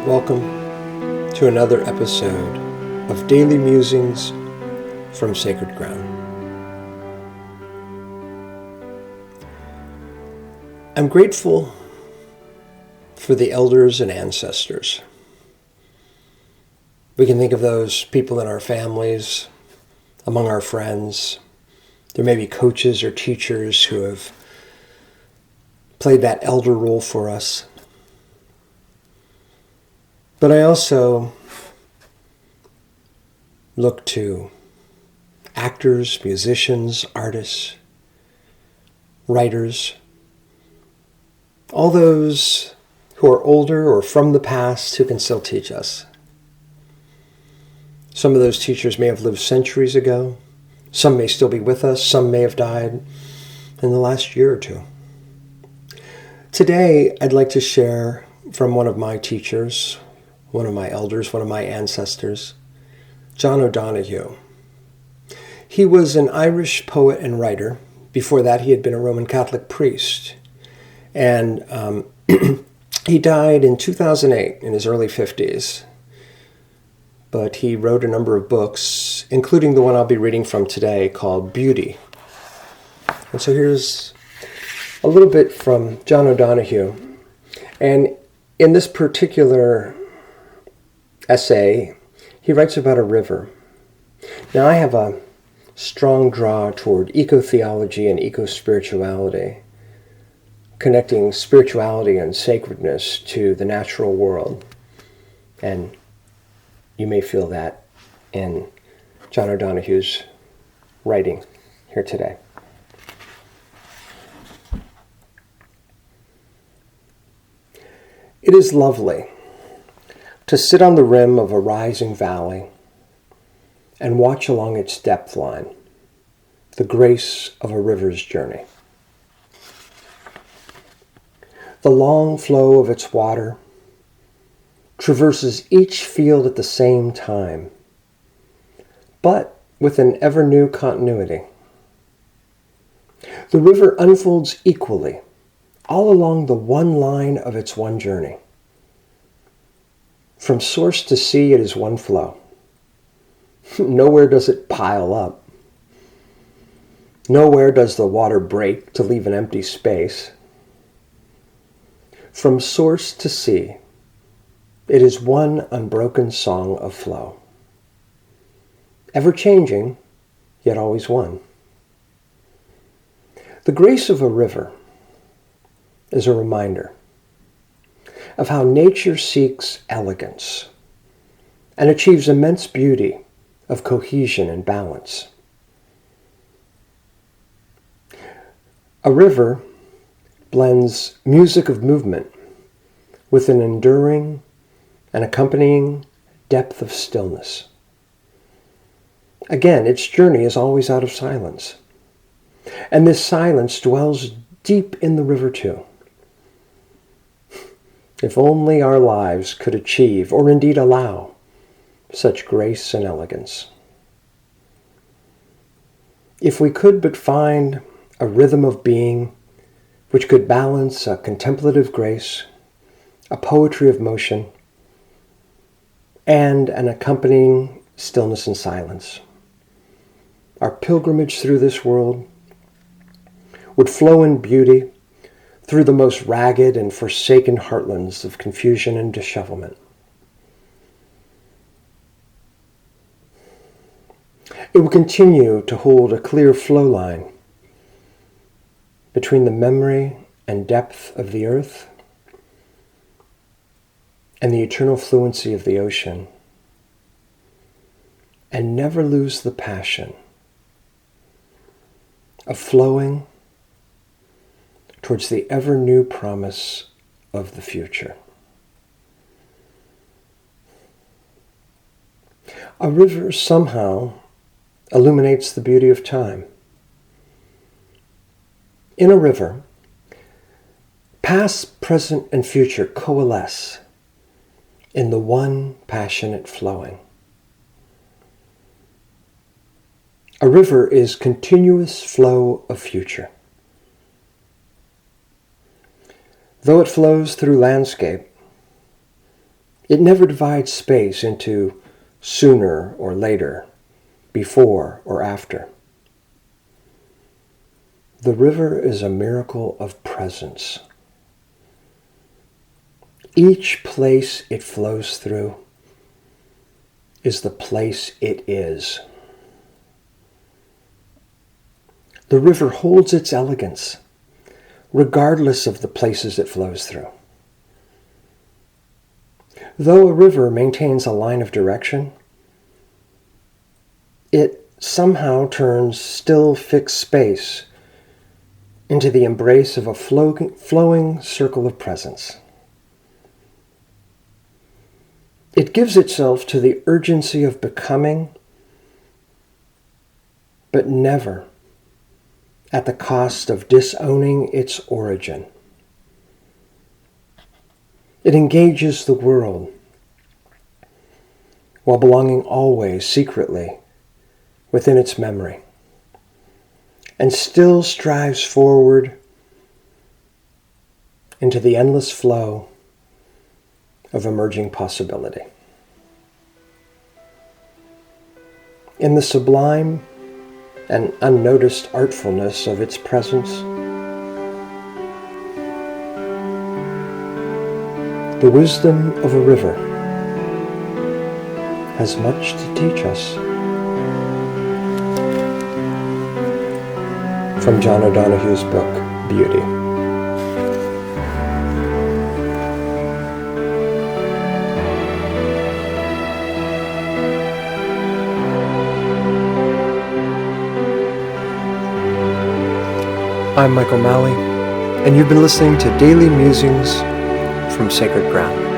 Welcome to another episode of Daily Musings from Sacred Ground. I'm grateful for the elders and ancestors. We can think of those people in our families, among our friends. There may be coaches or teachers who have played that elder role for us. But I also look to actors, musicians, artists, writers, all those who are older or from the past who can still teach us. Some of those teachers may have lived centuries ago. Some may still be with us. Some may have died in the last year or two. Today, I'd like to share from one of my teachers, one of my elders, one of my ancestors, John O-Donohue. He was an Irish poet and writer. Before that, he had been a Roman Catholic priest. And he died in 2008 in his early 50s. But he wrote a number of books, including the one I'll be reading from today called Beauty. And so here's a little bit from John O-Donohue. And in this particular essay, he writes about a river. Now, I have a strong draw toward eco-theology and eco-spirituality, connecting spirituality and sacredness to the natural world. And you may feel that in John O-Donohue's writing here today. It is lovely to sit on the rim of a rising valley and watch along its depth line the grace of a river's journey. The long flow of its water traverses each field at the same time, but with an ever-new continuity. The river unfolds equally all along the one line of its one journey. From source to sea, it is one flow. Nowhere does it pile up. Nowhere does the water break to leave an empty space. From source to sea, it is one unbroken song of flow. Ever-changing, yet always one. The grace of a river is a reminder of how nature seeks elegance and achieves immense beauty of cohesion and balance. A river blends music of movement with an enduring and accompanying depth of stillness. Again, its journey is always out of silence, and this silence dwells deep in the river too. If only our lives could achieve, or indeed allow, such grace and elegance. If we could but find a rhythm of being which could balance a contemplative grace, a poetry of motion, and an accompanying stillness and silence, our pilgrimage through this world would flow in beauty through the most ragged and forsaken heartlands of confusion and dishevelment. It will continue to hold a clear flow line between the memory and depth of the earth and the eternal fluency of the ocean, and never lose the passion of flowing towards the ever-new promise of the future. A river somehow illuminates the beauty of time. In a river, past, present, and future coalesce in the one passionate flowing. A river is continuous flow of future. Though it flows through landscape, It never divides space into sooner or later, before or after. The river is a miracle of presence. Each place it flows through is the place it is. The river holds its elegance, regardless of the places it flows through. Though a river maintains a line of direction, it somehow turns still fixed space into the embrace of a flowing circle of presence. It gives itself to the urgency of becoming, but never at the cost of disowning its origin. It engages the world while belonging always secretly within its memory, and still strives forward into the endless flow of emerging possibility. In the sublime and unnoticed artfulness of its presence, the wisdom of a river has much to teach us. From John O-Donohue's book, Beauty. I'm Michael Malley, and you've been listening to Daily Musings from Sacred Ground.